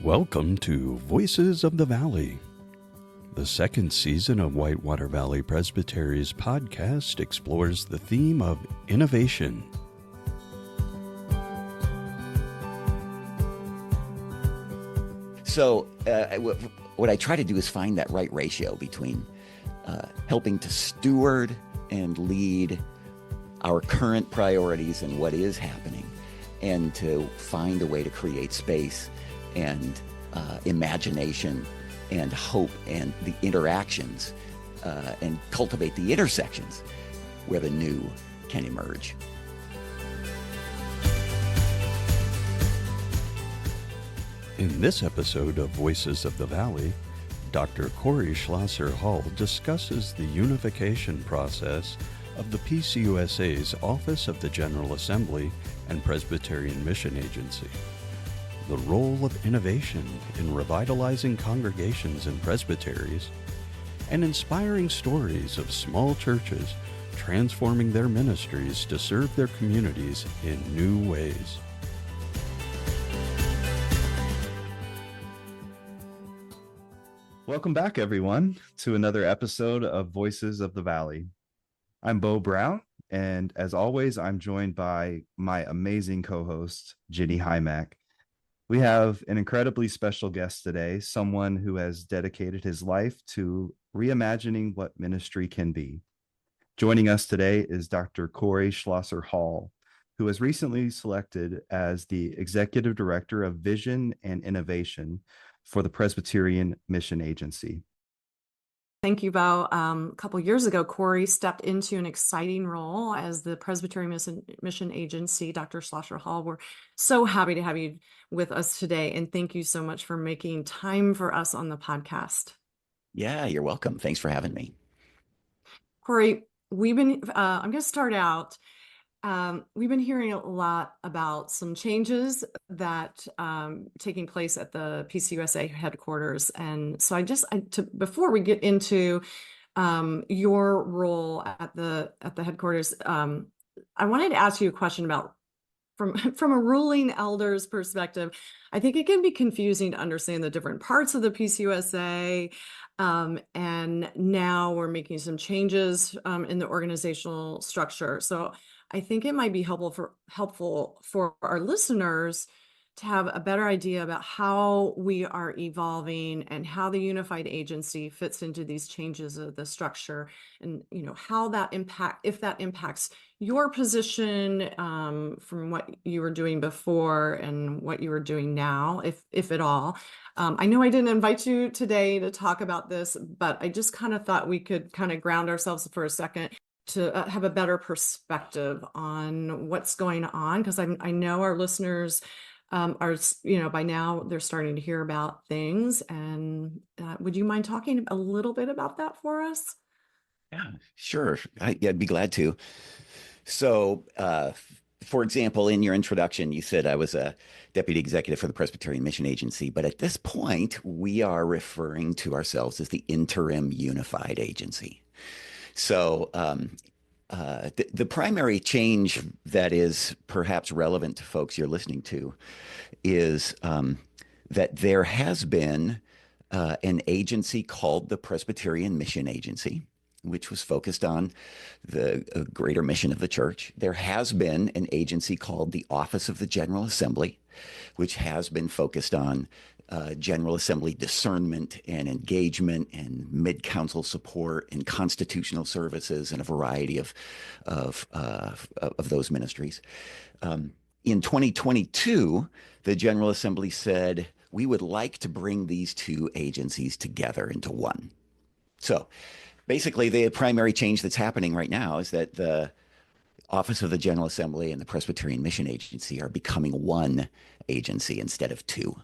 Welcome to Voices of the Valley. The second season of Whitewater Valley Presbytery's podcast explores the theme of innovation. So what I try to do is find that right ratio between helping to steward and lead our current priorities and what is happening, and to find a way to create space and imagination and hope and the interactions and cultivate the intersections where the new can emerge. In this episode of Voices of the Valley, Dr. Corey Schlosser-Hall discusses the unification process of the PCUSA's Office of the General Assembly and Presbyterian Mission Agency, the role of innovation in revitalizing congregations and presbyteries, and inspiring stories of small churches transforming their ministries to serve their communities in new ways. Welcome back, everyone, to another episode of Voices of the Valley. I'm Beau Brown, and as always, I'm joined by my amazing co-host, Jenni Heimach. We have an incredibly special guest today, someone who has dedicated his life to reimagining what ministry can be. Joining us today is Dr. Corey Schlosser-Hall, who was recently selected as the Executive Director of Vision and Innovation for the Presbyterian Mission Agency. Thank you, Beau. A couple years ago, Corey stepped into an exciting role as the Presbyterian Mission Agency. Dr. Schlosser-Hall, we're so happy to have you with us today, and thank you so much for making time for us on the podcast. Yeah, you're welcome. Thanks for having me. Corey, I'm going to start out. We've been hearing a lot about some changes that taking place at the PCUSA headquarters, and so before we get into your role at the headquarters, I wanted to ask you a question about from a ruling elder's perspective. I think it can be confusing to understand the different parts of the PCUSA, and now we're making some changes in the organizational structure. So I think it might be helpful for our listeners to have a better idea about how we are evolving and how the unified agency fits into these changes of the structure, and how that impacts your position from what you were doing before and what you were doing now, if at all. I know I didn't invite you today to talk about this, but I just kind of thought we could kind of ground ourselves for a second to have a better perspective on what's going on, because I know our listeners are, by now they're starting to hear about things. And would you mind talking a little bit about that for us? Yeah, sure. I'd be glad to. So, for example, in your introduction, you said I was a deputy executive for the Presbyterian Mission Agency, but at this point, we are referring to ourselves as the Interim Unified Agency. So the primary change that is perhaps relevant to folks you're listening to is that there has been an agency called the Presbyterian Mission Agency, which was focused on the greater mission of the church. There has been an agency called the Office of the General Assembly, which has been focused on General Assembly discernment and engagement and mid-council support and constitutional services and a variety of those ministries. In 2022, the General Assembly said, we would like to bring these two agencies together into one. So basically, the primary change that's happening right now is that the Office of the General Assembly and the Presbyterian Mission Agency are becoming one agency instead of two.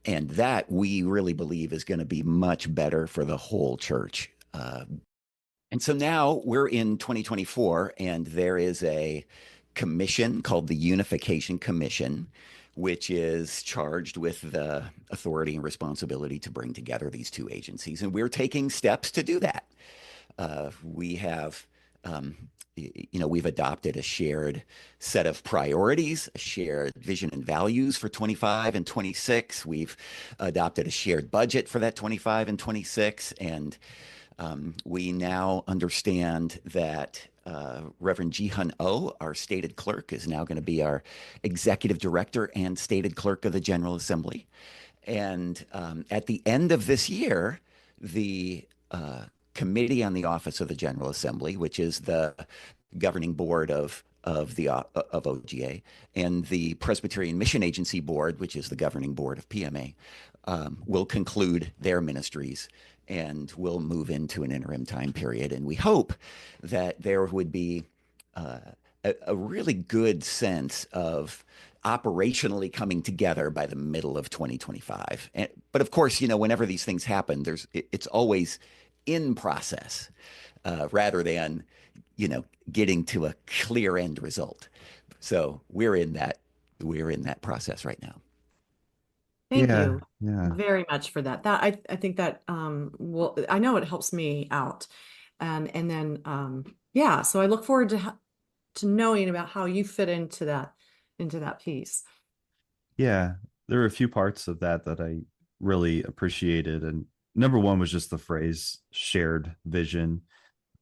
And that we really believe is going to be much better for the whole church. And so now we're in 2024, and there is a commission called the Unification Commission, which is charged with the authority and responsibility to bring together these two agencies. And we're taking steps to do that. We have we've adopted a shared set of priorities, a shared vision and values for 25 and 26. We've adopted a shared budget for that 25 and 26. And we now understand that Reverend Ji-Hun Oh, our stated clerk, is now going to be our executive director and stated clerk of the General Assembly. And at the end of this year, the Committee on the Office of the General Assembly, which is the governing board of OGA, and the Presbyterian Mission Agency board, which is the governing board of PMA, will conclude their ministries and will move into an interim time period. And we hope that there would be a really good sense of operationally coming together by the middle of 2025. But of course, whenever these things happen, it's always in process rather than, getting to a clear end result. So we're in that process right now. Thank Yeah, you yeah. very much for that. I think that I know it helps me out. And then so I look forward to knowing about how you fit into that piece. Yeah, there were a few parts of that I really appreciated. And number one was just the phrase shared vision,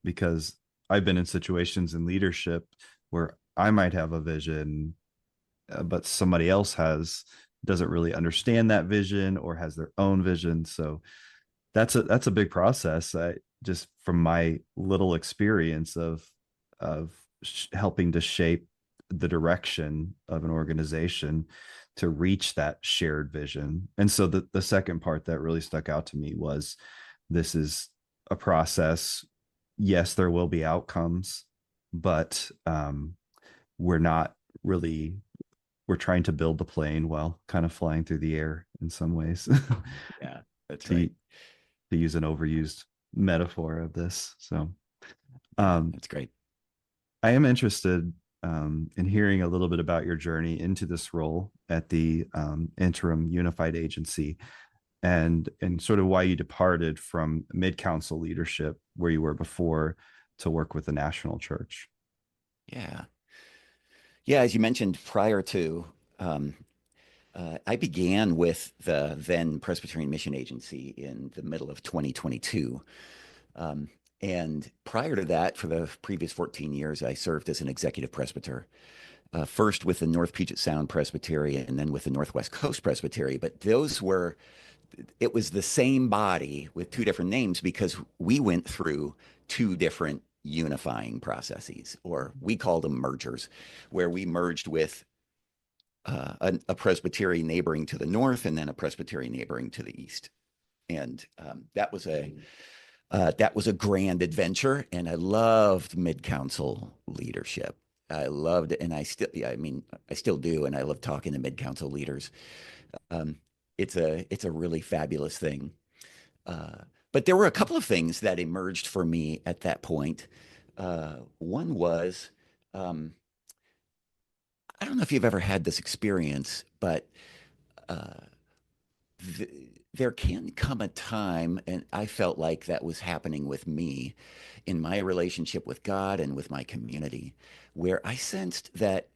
because I've been in situations in leadership where I might have a vision, but somebody else doesn't really understand that vision or has their own vision. So that's a big process. Just from my little experience of helping to shape the direction of an organization to reach that shared vision. And so the second part that really stuck out to me was, this is a process. Yes, there will be outcomes, but we're trying to build the plane while kind of flying through the air in some ways. Yeah, that's to, right. To use an overused metaphor of this. So that's great. I am interested in hearing a little bit about your journey into this role at the Interim Unified Agency, and sort of why you departed from mid-council leadership where you were before to work with the national church. Yeah. As you mentioned, prior to, I began with the then Presbyterian Mission Agency in the middle of 2022. And prior to that, for the previous 14 years, I served as an executive presbyter, first with the North Puget Sound Presbytery and then with the Northwest Coast Presbytery. But it was the same body with two different names because we went through two different unifying processes, or we called them mergers, where we merged with a presbytery neighboring to the north and then a presbytery neighboring to the east. And that was a grand adventure, and I loved mid-council leadership. I loved it, and I still do, and I love talking to mid-council leaders. It's a really fabulous thing. But there were a couple of things that emerged for me at that point. One was, I don't know if you've ever had this experience, but there can come a time, and I felt like that was happening with me in my relationship with God and with my community, where I sensed that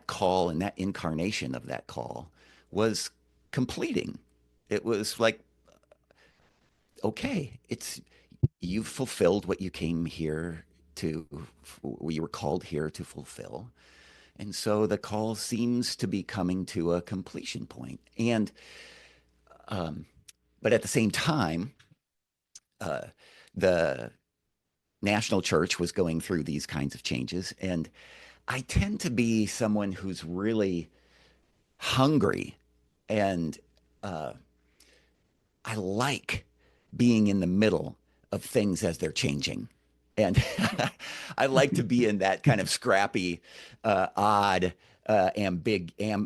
call and that incarnation of that call was completing. It was like, okay, you've fulfilled what you came here to, you were called here to fulfill. And so the call seems to be coming to a completion point. And, but at the same time, the national church was going through these kinds of changes. And I tend to be someone who's really hungry, and I like being in the middle of things as they're changing. And I like to be in that kind of scrappy, odd,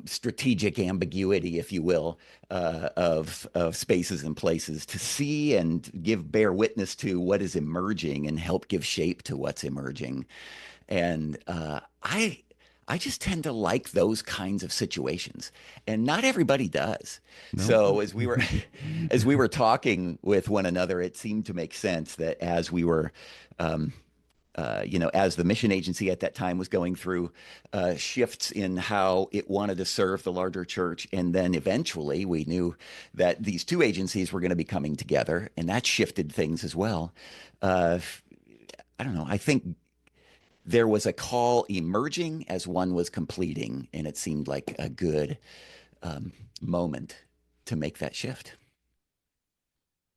strategic ambiguity, if you will, of spaces and places, to see and bear witness to what is emerging and help give shape to what's emerging. And I just tend to like those kinds of situations, and not everybody does. No. So as we were talking with one another, it seemed to make sense that as we were, um, as the mission agency at that time was going through shifts in how it wanted to serve the larger church, and then eventually we knew that these two agencies were going to be coming together, and that shifted things as well. Uh, I don't know. I think there was a call emerging as one was completing, and it seemed like a good moment to make that shift.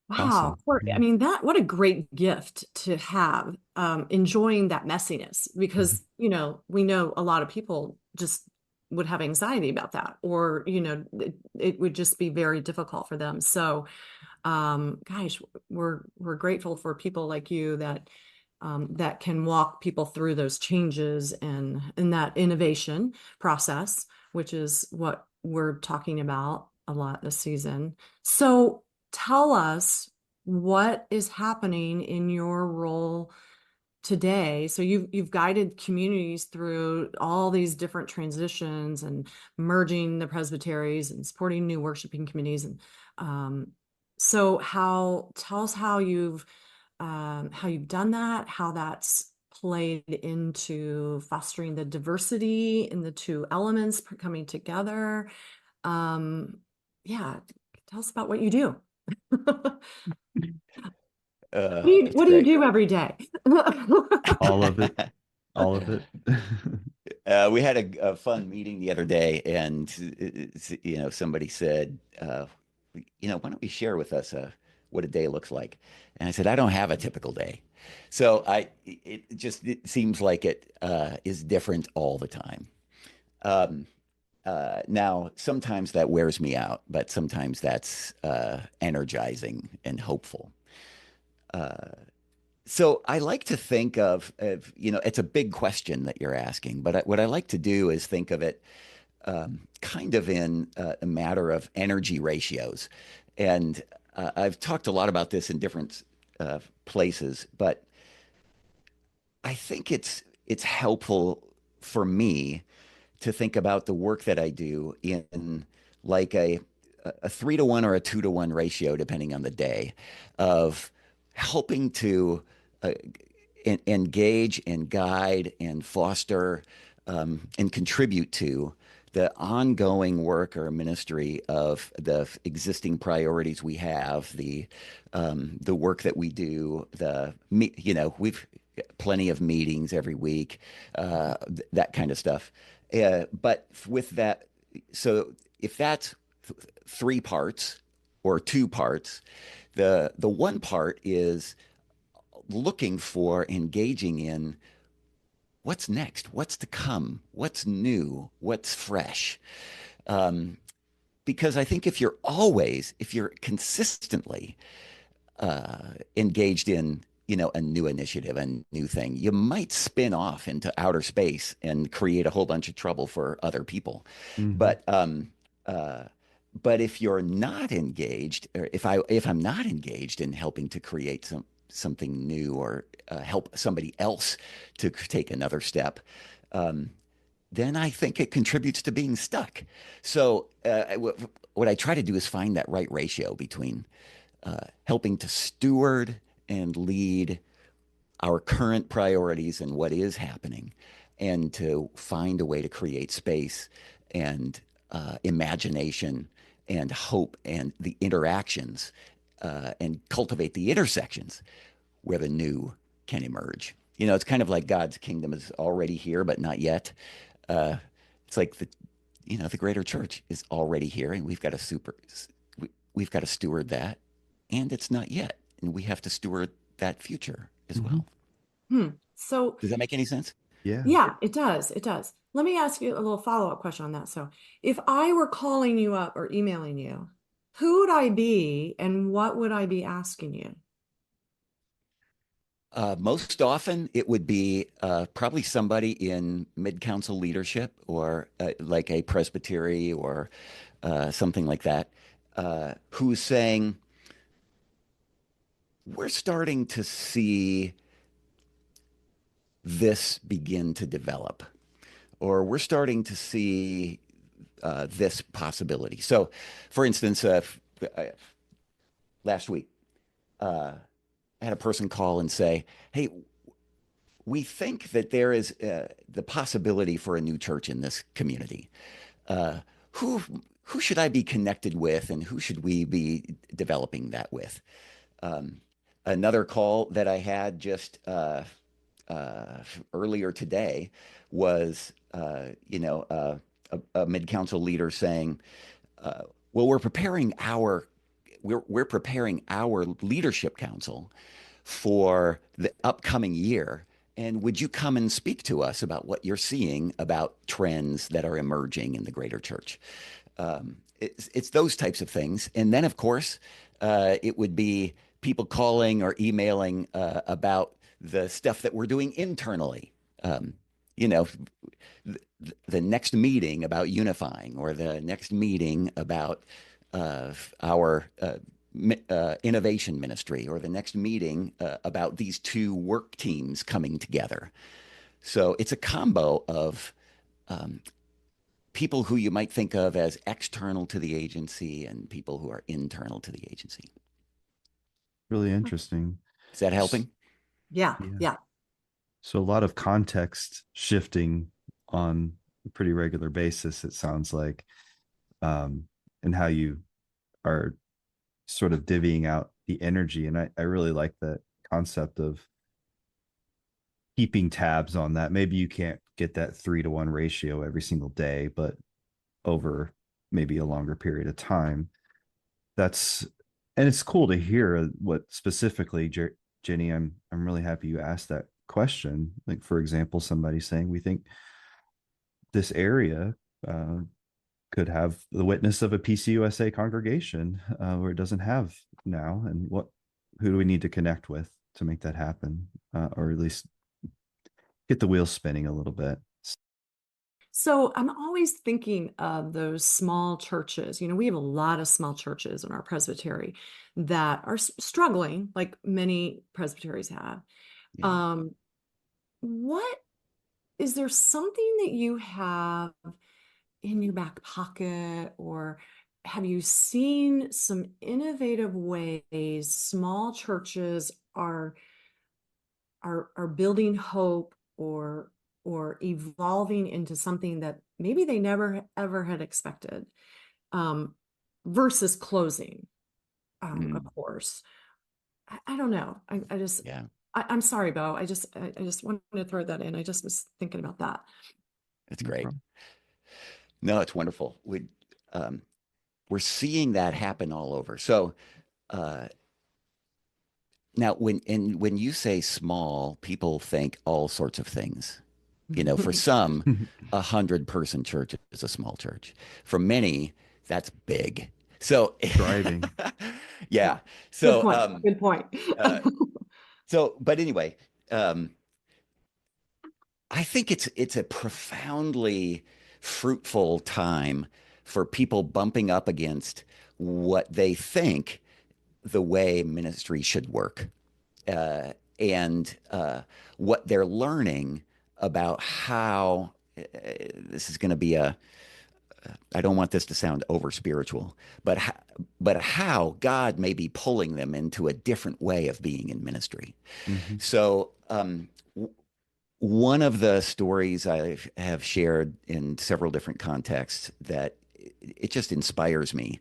Wow. Awesome. I mean, what a great gift to have, enjoying that messiness, because, we know a lot of people just would have anxiety about that, or, it would just be very difficult for them. So, gosh, we're grateful for people like you that can walk people through those changes and in that innovation process, which is what we're talking about a lot this season. So tell us what is happening in your role today. So you've guided communities through all these different transitions and merging the presbyteries and supporting new worshiping communities. And so tell us how you've done that, how that's played into fostering the diversity in the two elements coming together. Yeah, tell us about what you do. That's What do you great. do every day? All of it. All of it. We had a fun meeting the other day, and somebody said, why don't we share with us what a day looks like? And I said, I don't have a typical day. So it seems like it is different all the time. Now, sometimes that wears me out, but sometimes that's energizing and hopeful. So I like to think of, it's a big question that you're asking, but what I like to do is think of it kind of in a matter of energy ratios. And I've talked a lot about this in different places, but I think it's helpful for me to think about the work that I do in like a 3-to-1 or a 2-to-1 ratio, depending on the day, of helping to uh, engage and guide and foster and contribute to the ongoing work or ministry of the existing priorities we have, the work that we do, we've plenty of meetings every week, that kind of stuff. But with that, so if that's three parts or two parts, the one part is looking for engaging in what's next, what's to come, what's new, what's fresh. Because I think if you're consistently engaged in a new initiative, a new thing, you might spin off into outer space and create a whole bunch of trouble for other people. Mhm. But if you're not engaged, or if I'm not engaged in helping to create something new, or help somebody else to take another step, then I think it contributes to being stuck. So what I try to do is find that right ratio between helping to steward and lead our current priorities and what is happening, and to find a way to create space and imagination and hope and the interactions, and cultivate the intersections where the new can emerge. It's kind of like God's kingdom is already here, but not yet. Uh, it's like the greater church is already here, and we've got to steward that, and it's not yet, and we have to steward that future as well. So Does that make any sense? Yeah. yeah, it does. It does. Let me ask you a little follow-up question on that. So if I were calling you up or emailing you, who would I be and what would I be asking you? Most often, it would be probably somebody in mid-council leadership, or like a presbytery, or something like that, who's saying, we're starting to see this begin to develop, or we're starting to see this possibility. So, for instance, last week, I had a person call and say, "Hey, we think that there is the possibility for a new church in this community. Uh, who who should I be connected with, and who should we be developing that with?" Another call that I had just earlier today was, a mid-council leader saying, uh, "Well, we're preparing our leadership council for the upcoming year. And would you come and speak to us about what you're seeing about trends that are emerging in the greater church?" It's those types of things. And then, of course, it would be people calling or emailing about the stuff that we're doing internally. Um, you know, the next meeting about unifying, or the next meeting about our innovation ministry, or the next meeting about these two work teams coming together. So it's a combo of um, people who you might think of as external to the agency and people who are internal to the agency. Really interesting. Is that helping? Yeah, Yeah. yeah. So a lot of context shifting on a pretty regular basis, it sounds like, and how you are sort of divvying out the energy. And I really like that concept of keeping tabs on that. Maybe you can't get that 3-to-1 ratio every single day, but over maybe a longer period of time. And it's cool to hear what specifically, Jenni, I'm really happy you asked that question. Like, for example, somebody saying, we think this area could have the witness of a PCUSA congregation where it doesn't have now, and who do we need to connect with to make that happen, or at least get the wheels spinning a little bit. So I'm always thinking of those small churches. We have a lot of small churches in our presbytery that are struggling, like many presbyteries have. Yeah. What is there something that you have in your back pocket, or have you seen some innovative ways small churches are building hope, or evolving into something that maybe they never ever had expected, versus closing, of course. I don't know. I just Yeah. I'm sorry, Beau. I just wanted to throw that in. I just was thinking about that. It's great. No, it's wonderful. We're seeing that happen all over. So now when you say small, people think all sorts of things. For some, 100-person church is a small church. For many, that's big. So Driving. yeah. Good So point. Good point. but anyway, I think it's a profoundly fruitful time for people bumping up against what they think the way ministry should work, and what they're learning about how this is going to be I don't want this to sound over spiritual, but how God may be pulling them into a different way of being in ministry. Mm-hmm. So one of the stories I have shared in several different contexts that it just inspires me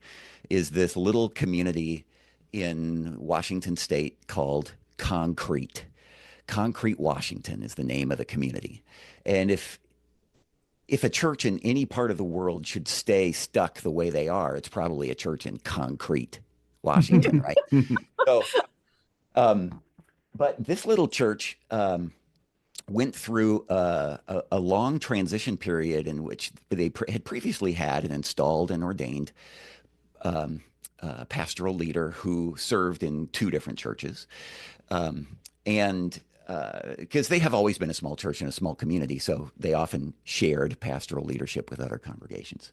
is this little community in Washington State called Concrete. Concrete, Washington is the name of the community. And if a church in any part of the world should stay stuck the way they are, it's probably a church in Concrete, Washington, right? So, but this little church went through a long transition period in which they had previously had an installed and ordained pastoral leader who served in 2 different churches. And because they have always been a small church and a small community, so they often shared pastoral leadership with other congregations.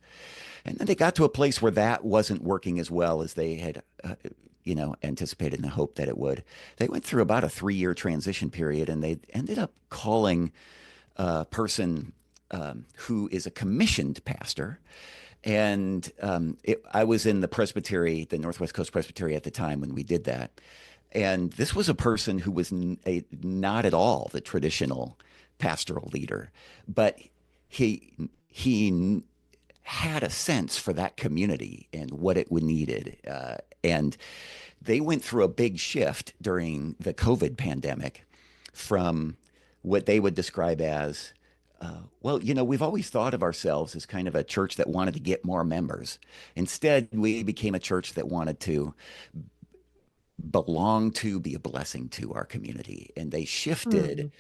And then they got to a place where that wasn't working as well as they had, anticipated and hoped that it would. They went through about a 3-year transition period, and they ended up calling a person who is a commissioned pastor. And I was in the Northwest Coast Presbytery at the time when we did that. And this was a person who was not at all the traditional pastoral leader, but he had a sense for that community and what it would needed. And they went through a big shift during the COVID pandemic from what they would describe as, well, we've always thought of ourselves as kind of a church that wanted to get more members. Instead, we became a church that wanted to belong to, be a blessing to our community. And they shifted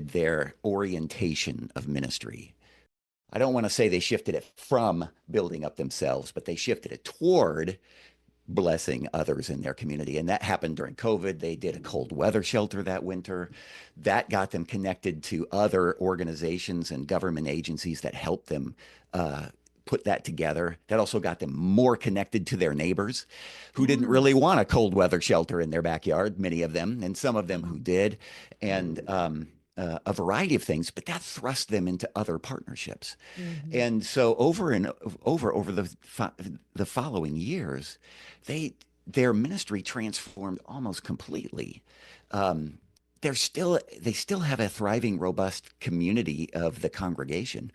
their orientation of ministry. I don't want to say they shifted it from building up themselves, but they shifted it toward blessing others in their community. And that happened during COVID. They did a cold weather shelter that winter. That got them connected to other organizations and government agencies that helped them put that together. That also got them more connected to their neighbors who didn't really want a cold weather shelter in their backyard, many of them, and some of them who did, and a variety of things, but that thrust them into other partnerships. And so over the following years, their ministry transformed almost completely. They still have a thriving, robust community of the congregation,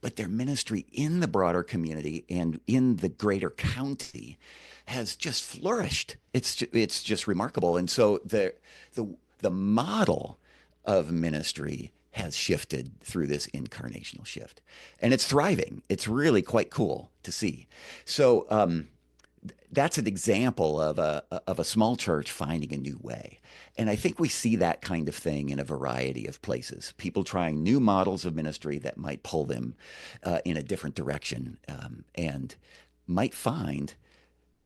but their ministry in the broader community and in the greater county has just flourished. It's just remarkable. And so the model of ministry has shifted through this incarnational shift, and it's thriving. It's really quite cool to see. So that's an example of a small church finding a new way. And I think we see that kind of thing in a variety of places. People trying new models of ministry that might pull them in a different direction, and might find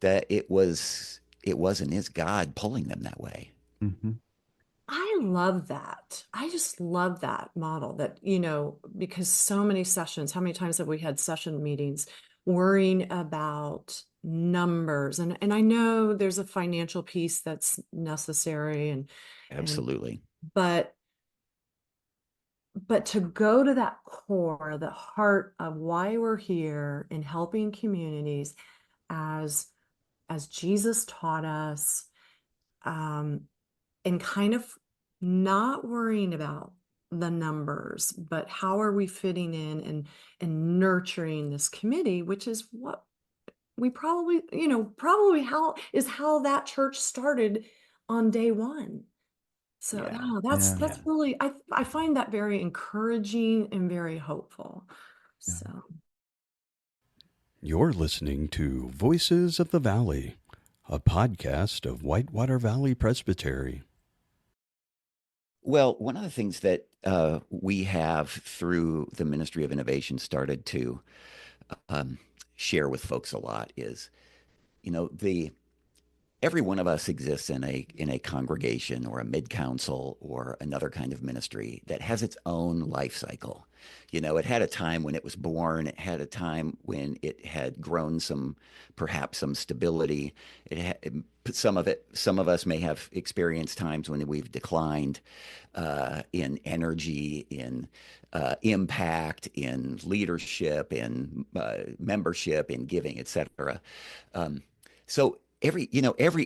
that it was and is God pulling them that way. Mm-hmm. I love that. I just love that model that, because so many sessions, how many times have we had session meetings worrying about numbers? And I know there's a financial piece that's necessary Absolutely. but to go to that core, the heart of why we're here in helping communities as Jesus taught us, and kind of not worrying about the numbers, but how are we fitting in and nurturing this committee, which is what we probably how that church started on day one. So that's really, I find that very encouraging and very hopeful. Yeah. So You're listening to Voices of the Valley, a podcast of Whitewater Valley Presbytery. Well, one of the things that we have through the Ministry of Innovation started to share with folks a lot is, every one of us exists in a congregation or a mid-council or another kind of ministry that has its own life cycle. It had a time when it was born. It had a time when it had grown perhaps some stability. Some of us may have experienced times when we've declined in energy, in impact, in leadership, in membership, in giving, etc. So every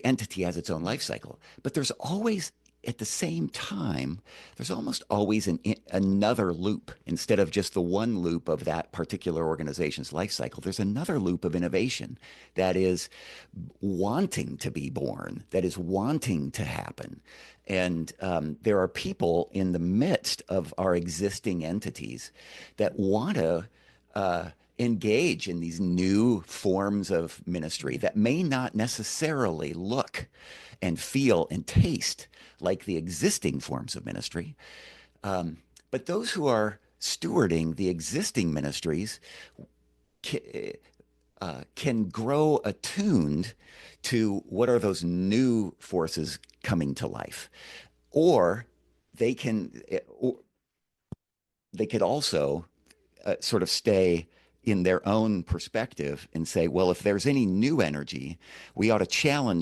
entity has its own life cycle, but there's always, at the same time, there's almost always another loop. Instead of just the one loop of that particular organization's life cycle, there's another loop of innovation that is wanting to be born, that is wanting to happen. And there are people in the midst of our existing entities that want to engage in these new forms of ministry that may not necessarily look and feel and taste like the existing forms of ministry. But those who are stewarding the existing ministries can grow attuned to what are those new forces coming to life. Or they could also sort of stay in their own perspective and say, well, if there's any new energy, we ought to channel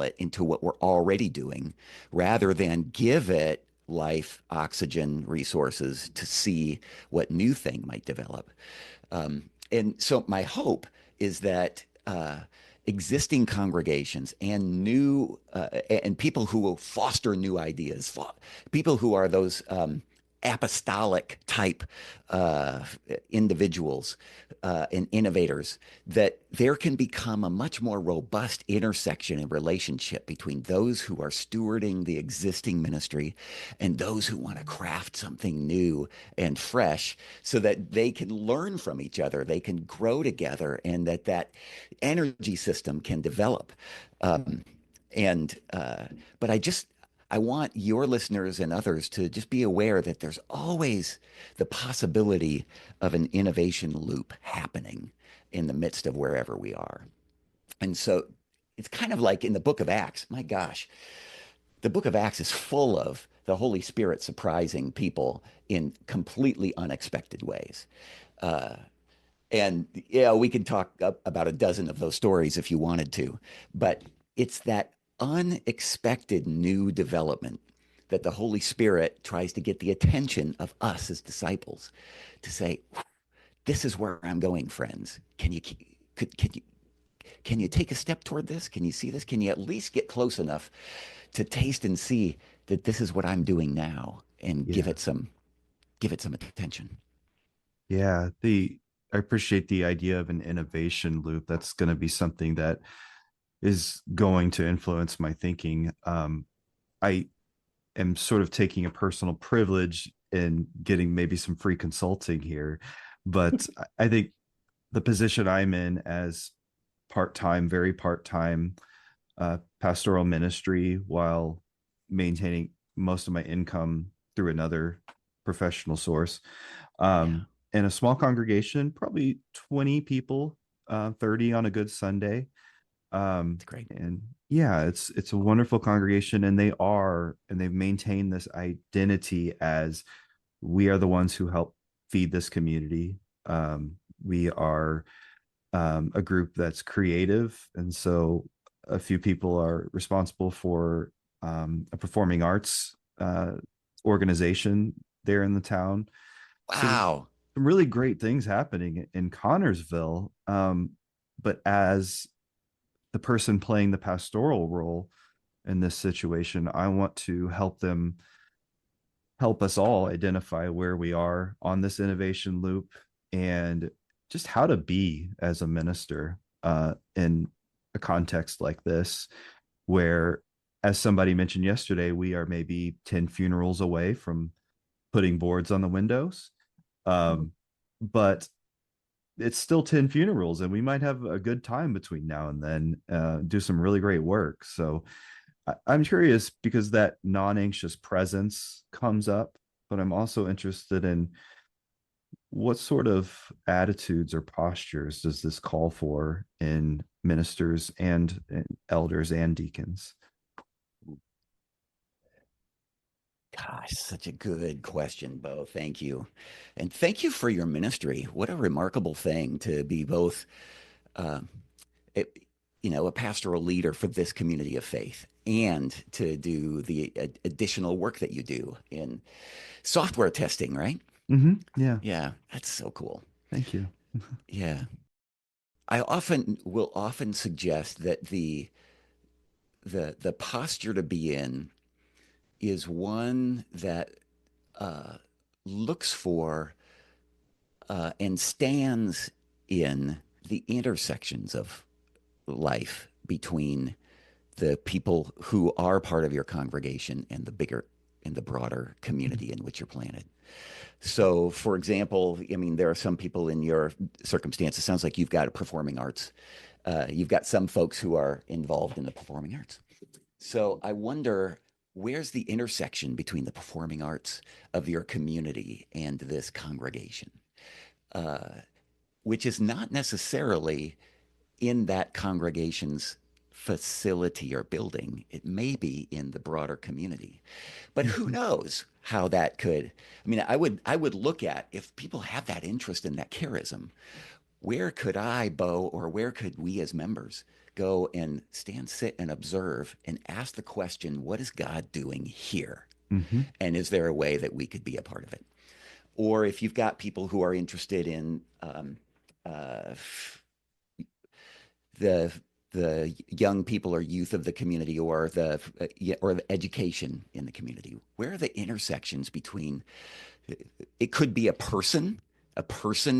it into what we're already doing rather than give it life, oxygen, resources to see what new thing might develop. And so my hope is that existing congregations and new and people who will foster new ideas, people who are those apostolic type uh, individuals and innovators, that there can become a much more robust intersection and relationship between those who are stewarding the existing ministry and those who want to craft something new and fresh, so that they can learn from each other, they can grow together, and that energy system can develop. And but I want your listeners and others to just be aware that there's always the possibility of an innovation loop happening in the midst of wherever we are. And so it's kind of like in the book of Acts. My gosh, the book of Acts is full of the Holy Spirit surprising people in completely unexpected ways. Uh, and yeah, we could talk about a dozen of those stories if you wanted to, but it's that unexpected new development that the Holy Spirit tries to get the attention of us as disciples to say, "This is where I'm going, friends. Can you take a step toward this? Can you see this? Can you at least get close enough to taste and see that this is what I'm doing now, and Yeah. give it some attention?" Yeah, the I appreciate the idea of an innovation loop. That's going to be something that is going to influence my thinking. I am sort of taking a personal privilege in getting maybe some free consulting here, but I think the position I'm in as part-time, very part-time pastoral ministry while maintaining most of my income through another professional source. Yeah, In a small congregation, probably 20 people, 30 on a good Sunday. it's great. And yeah, it's a wonderful congregation, and they've maintained this identity as we are the ones who help feed this community. We are a group that's creative, and so a few people are responsible for a performing arts organization there in the town. So there's Wow. some really great things happening in Connorsville. But as the person playing the pastoral role in this situation, I want to help us all identify where we are on this innovation loop and just how to be as a minister in a context like this, where, as somebody mentioned yesterday, we are maybe 10 funerals away from putting boards on the windows. But it's still 10 funerals, and we might have a good time between now and then, do some really great work. So I'm curious, because that non-anxious presence comes up, but I'm also interested in what sort of attitudes or postures does this call for in ministers and elders and deacons? Gosh, such a good question, Beau. Thank you. And thank you for your ministry. What a remarkable thing to be both, uh, it, a pastoral leader for this community of faith, and to do the additional work that you do in software testing, right? Yeah, Yeah, that's so cool. thank you. Yeah. I often suggest that the posture to be in is one that uh, looks for and stands in the intersections of life between the people who are part of your congregation and the bigger and the broader community in which you're planted. So, for example, I mean, there are some people in your circumstance. It sounds like you've got a performing arts. You've got some folks who are involved in the performing arts. So I wonder, where's the intersection between the performing arts of your community and this congregation, uh, which is not necessarily in that congregation's facility or building. It may be in the broader community. But who knows how that could? I mean, I would look at, if people have that interest in that charism, where could I, Beau, or where could we as members go and stand, sit, and observe and ask the question, what is God doing here? Mm-hmm. And is there a way that we could be a part of it? Or if you've got people who are interested in uh, the young people or youth of the community, or the education in the community, where are the intersections between? It could be a person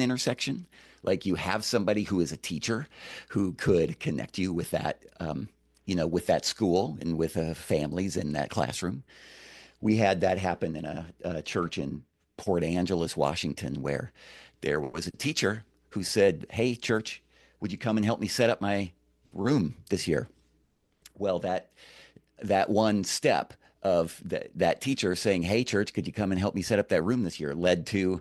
intersection. Like you have somebody who is a teacher who could connect you with that, with that school and with families in that classroom. We had that happen in a church in Port Angeles, Washington, where there was a teacher who said, "Hey, church, would you come and help me set up my room this year?" Well, that one step of that teacher saying, "Hey, church, could you come and help me set up that room this year?" led to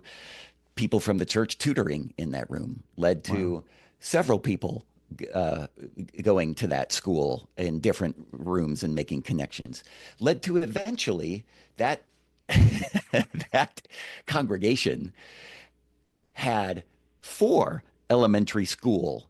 people from the church tutoring in that room, led to Wow. several people uh, going to that school in different rooms and making connections, led to eventually that that congregation had 4 elementary school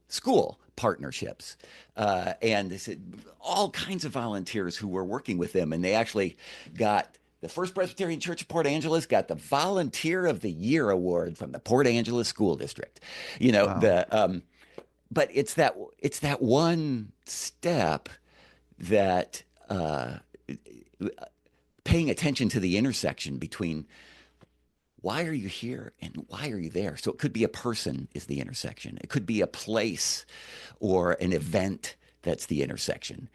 partnerships, and they said all kinds of volunteers who were working with them, and they actually got the First Presbyterian Church of Port Angeles got the Volunteer of the Year award from the Port Angeles School District. You know Wow. the but it's that one step that paying attention to the intersection between why are you here and why are you there? So it could be a person is the intersection. It could be a place or an event that's the intersection.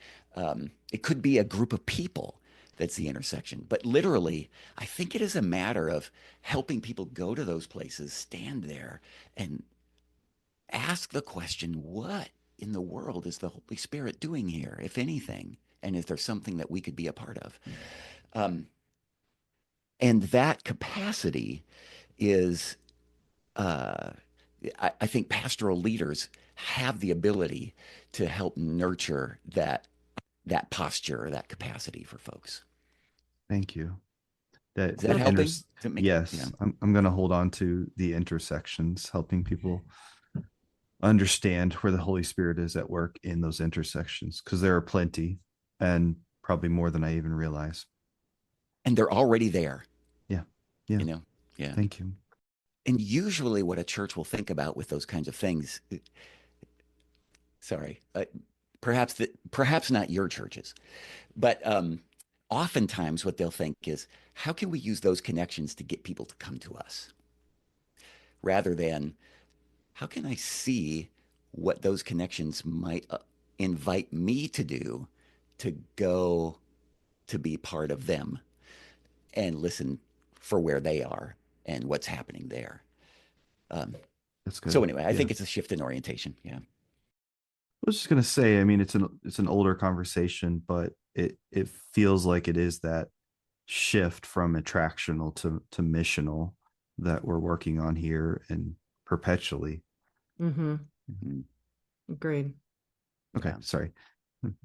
It could be a group of people that's the intersection. But literally, I think it is a matter of helping people go to those places, stand there, and ask the question, what in the world is the Holy Spirit doing here, if anything? And is there something that we could be a part of? Um, and that capacity is, uh, I think pastoral leaders have the ability to help nurture that posture or that capacity for folks. Thank you. That Is that the helping? inters Does it make it, yes, I'm going to hold on to the intersections, helping people understand where the Holy Spirit is at work in those intersections, because there are plenty, and probably more than I even realize. and they're already there, Yeah. Yeah. you know? Yeah. Thank you. And usually what a church will think about with those kinds of things, sorry, perhaps not your churches, but oftentimes what they'll think is, how can we use those connections to get people to come to us? Rather than, how can I see what those connections might invite me to do to go to be part of them and listen for where they are and what's happening there. Um, That's so good. anyway, I Yeah. think it's a shift in orientation. Yeah. I was just gonna say, I mean, it's an older conversation, but it feels like it is that shift from attractional to missional that we're working on here and perpetually. Mm-hmm. Mm, Agreed. Okay, yeah. sorry.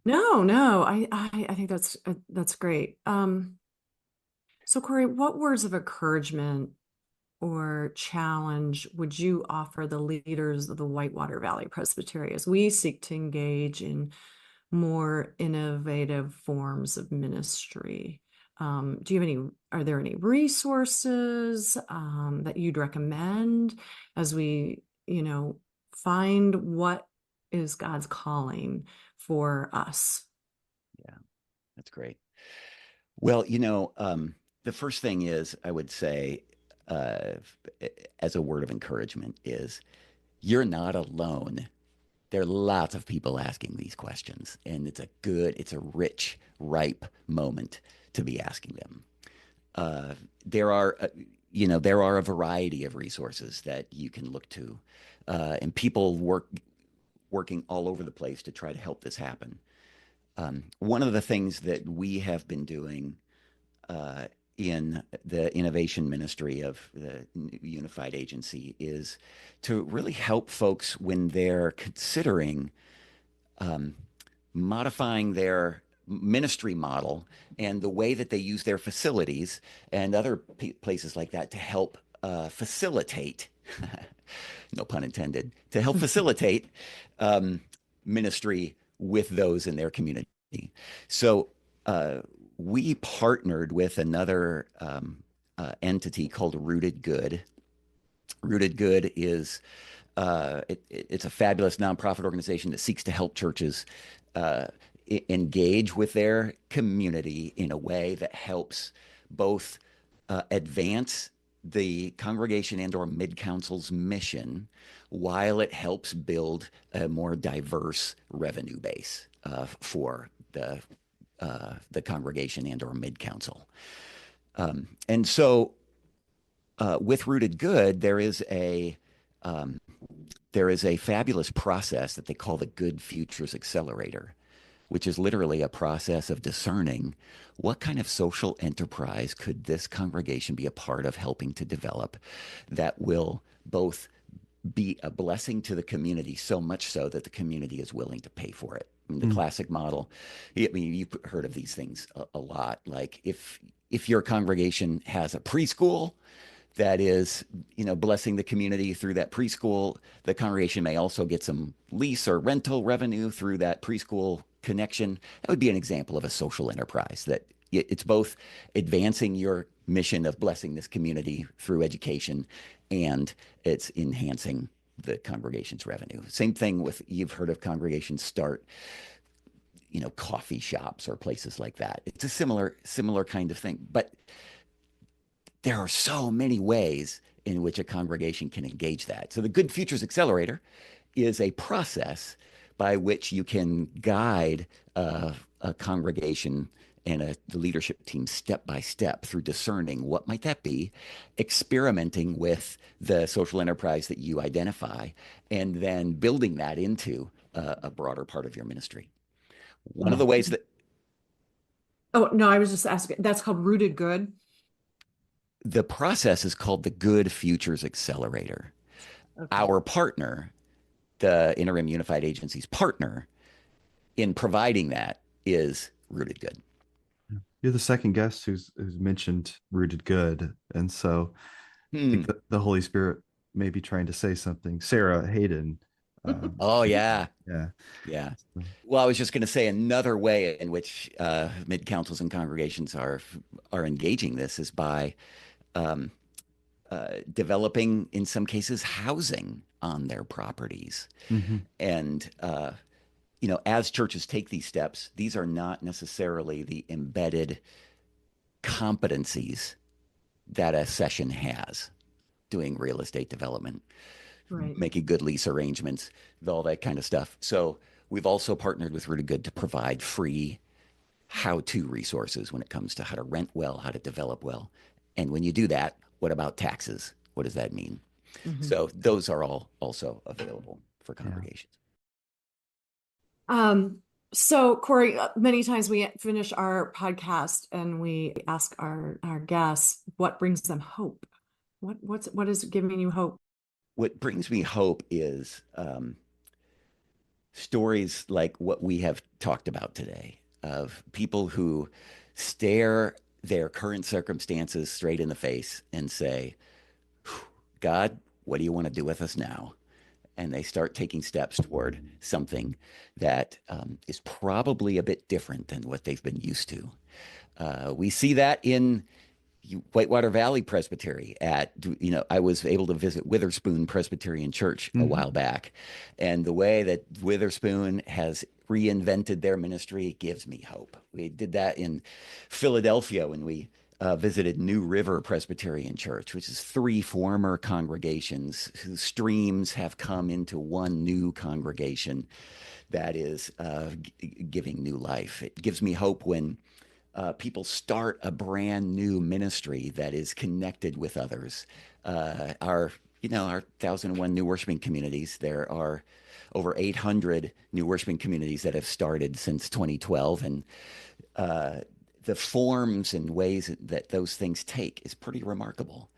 No, I think that's great. So Corey, what words of encouragement or challenge would you offer the leaders of the Whitewater Valley Presbytery as we seek to engage in more innovative forms of ministry? Are there any resources that you'd recommend as we, find what is God's calling for us? Yeah. That's great. Well, the first thing is, I would say, uh, as a word of encouragement, is you're not alone. There are lots of people asking these questions, and it's a rich, ripe moment to be asking them. Uh, there are, there are a variety of resources that you can look to, and people working all over the place to try to help this happen. One of the things that we have been doing uh, in the innovation ministry of the Unified Agency is to really help folks when they're considering um, modifying their ministry model and the way that they use their facilities and other places like that to help facilitate, no pun intended, to help facilitate um, ministry with those in their community. So, we partnered with another entity called Rooted Good. Rooted Good is it's a fabulous nonprofit organization that seeks to help churches engage with their community in a way that helps both advance the congregation and or mid-council's mission while it helps build a more diverse revenue base for the congregation and or mid-council. And so with Rooted Good, there is a fabulous process that they call the Good Futures Accelerator, which is literally a process of discerning what kind of social enterprise could this congregation be a part of helping to develop that will both be a blessing to the community, so much so that the community is willing to pay for it. I mean, the classic model, I mean, you've heard of these things a lot. Like if your congregation has a preschool that is, blessing the community through that preschool, the congregation may also get some lease or rental revenue through that preschool connection. That would be an example of a social enterprise that it's both advancing your mission of blessing this community through education and it's enhancing the congregation's revenue. Same thing with, you've heard of congregations start, coffee shops or places like that. It's a similar kind of thing. But there are so many ways in which a congregation can engage that. So the Good Futures Accelerator is a process by which you can guide a congregation and the leadership team step by step through discerning what might that be, experimenting with the social enterprise that you identify, and then building that into a broader part of your ministry. One of the ways that... Oh, no, I was just asking, that's called Rooted Good? The process is called the Good Futures Accelerator. Okay. Our partner, the Interim Unified Agency's partner in providing that is Rooted Good. You're the second guest who's mentioned Rooted Good. And so I think the Holy Spirit may be trying to say something. Sarah Hayden. Oh, yeah. Yeah. Yeah. Well, I was just going to say another way in which mid-councils and congregations are engaging this is by developing, in some cases, housing on their properties. And, as churches take these steps, these are not necessarily the embedded competencies that a session has, doing real estate development, right, making good lease arrangements, all that kind of stuff. So we've also partnered with Rooted Good to provide free how-to resources when it comes to how to rent well, how to develop well. And when you do that, what about taxes? What does that mean? So those are all also available for congregations. So Corey, many times we finish our podcast and we ask our guests, what brings them hope? What is giving you hope? What brings me hope is stories like what we have talked about today, of people who stare their current circumstances straight in the face and say, God, what do you want to do with us now? And they start taking steps toward something that is probably a bit different than what they've been used to. We see that in Whitewater Valley Presbytery I was able to visit Witherspoon Presbyterian Church a while back. And the way that Witherspoon has reinvented their ministry gives me hope. We did that in Philadelphia when we visited New River Presbyterian Church, which is 3 former congregations whose streams have come into one new congregation that is giving new life. It gives me hope when people start a brand new ministry that is connected with others. Our 1,001 new worshiping communities, there are over 800 new worshiping communities that have started since 2012. And the forms and ways that those things take is pretty remarkable.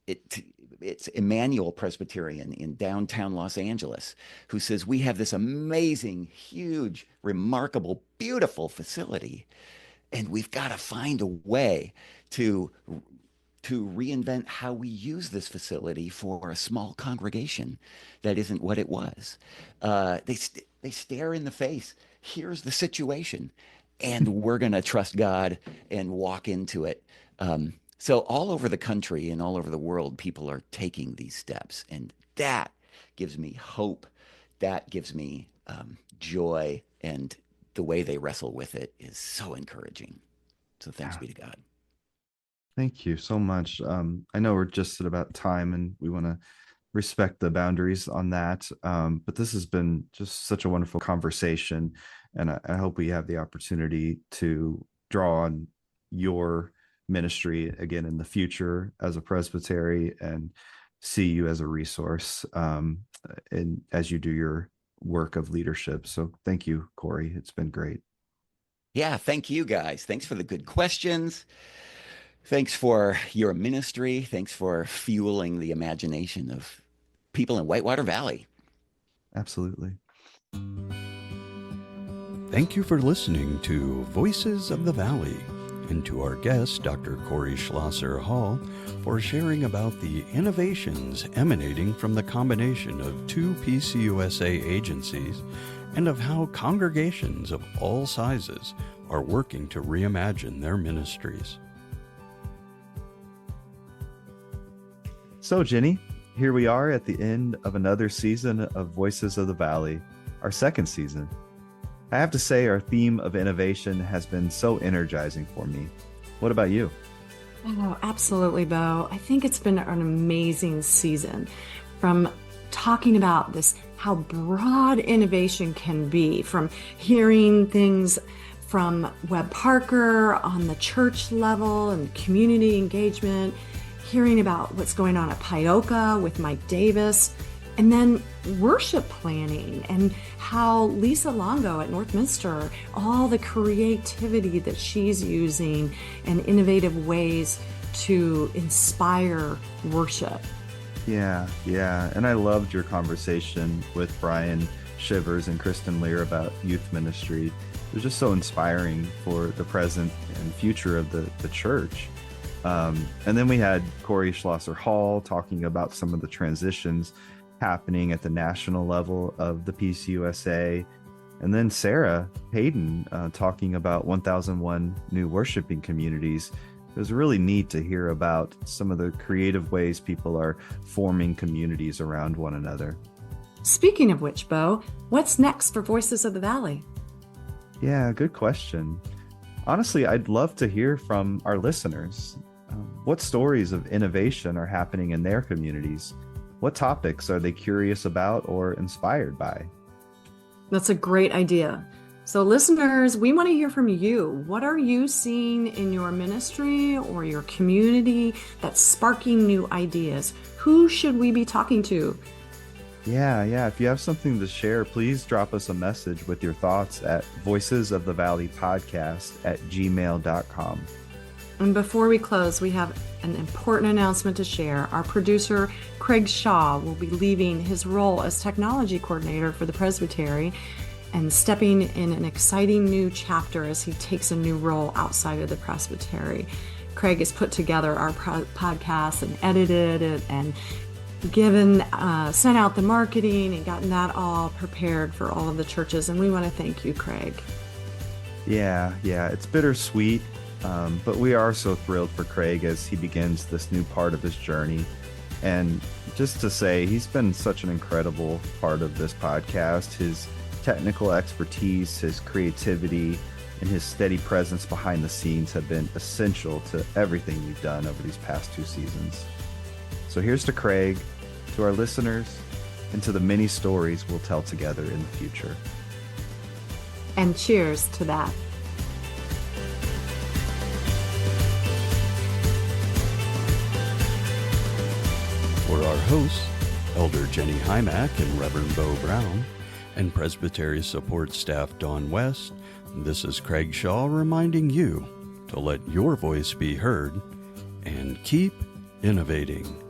It's Emmanuel Presbyterian in downtown Los Angeles who says, we have this amazing, huge, remarkable, beautiful facility, and we've got to find a way to reinvent how we use this facility for a small congregation that isn't what it was. They stare in the face. Here's the situation. and we're going to trust God and walk into it. So all over the country and all over the world, people are taking these steps, and that gives me hope. That gives me joy, and the way they wrestle with it is so encouraging. So thanks be to God. Thank you so much. I know we're just at about time, and we want to respect the boundaries on that. But this has been just such a wonderful conversation, and I hope we have the opportunity to draw on your ministry again in the future as a presbytery, and see you as a resource and as you do your work of leadership. So thank you, Corey. It's been great. Yeah, thank you guys. Thanks for the good questions. Thanks for your ministry. Thanks for fueling the imagination of people in Whitewater Valley. Absolutely. Thank you for listening to Voices of the Valley, and to our guest, Dr. Corey Schlosser-Hall, for sharing about the innovations emanating from the combination of two PCUSA agencies, and of how congregations of all sizes are working to reimagine their ministries. So, Jenni, here we are at the end of another season of Voices of the Valley, our second season. I have to say, our theme of innovation has been so energizing for me. What about you? Oh, absolutely, Beau. I think it's been an amazing season, from talking about this, how broad innovation can be, from hearing things from Webb Parker on the church level and community engagement, hearing about what's going on at Pioka with Mike Davis, and then worship planning and how Lisa Longo at Northminster, all the creativity that she's using and innovative ways to inspire worship. Yeah. And I loved your conversation with Brian Shivers and Kristen Lear about youth ministry. It was just so inspiring for the present and future of the church. And then we had Corey Schlosser-Hall talking about some of the transitions happening at the national level of the PCUSA. And then Sarah Hayden talking about 1001 new worshiping communities. It was really neat to hear about some of the creative ways people are forming communities around one another. Speaking of which, Beau, what's next for Voices of the Valley? Yeah, good question. Honestly, I'd love to hear from our listeners. What stories of innovation are happening in their communities? What topics are they curious about or inspired by? That's a great idea. So listeners, we want to hear from you. What are you seeing in your ministry or your community that's sparking new ideas? Who should we be talking to? Yeah. If you have something to share, please drop us a message with your thoughts at voicesofthevalleypodcast@gmail.com. And before we close, we have an important announcement to share. Our producer, Craig Shaw, will be leaving his role as technology coordinator for the Presbytery and stepping in an exciting new chapter as he takes a new role outside of the Presbytery. Craig has put together our podcast and edited it and sent out the marketing and gotten that all prepared for all of the churches. And we want to thank you, Craig. Yeah, it's bittersweet. But we are so thrilled for Craig as he begins this new part of his journey. And just to say, he's been such an incredible part of this podcast. His technical expertise, his creativity, and his steady presence behind the scenes have been essential to everything we've done over these past 2 seasons. So here's to Craig, to our listeners, and to the many stories we'll tell together in the future. And cheers to that. For our hosts, Elder Jenni Heimach and Reverend Beau Brown, and Presbytery support staff Dawn West, this is Craig Shaw reminding you to let your voice be heard and keep innovating.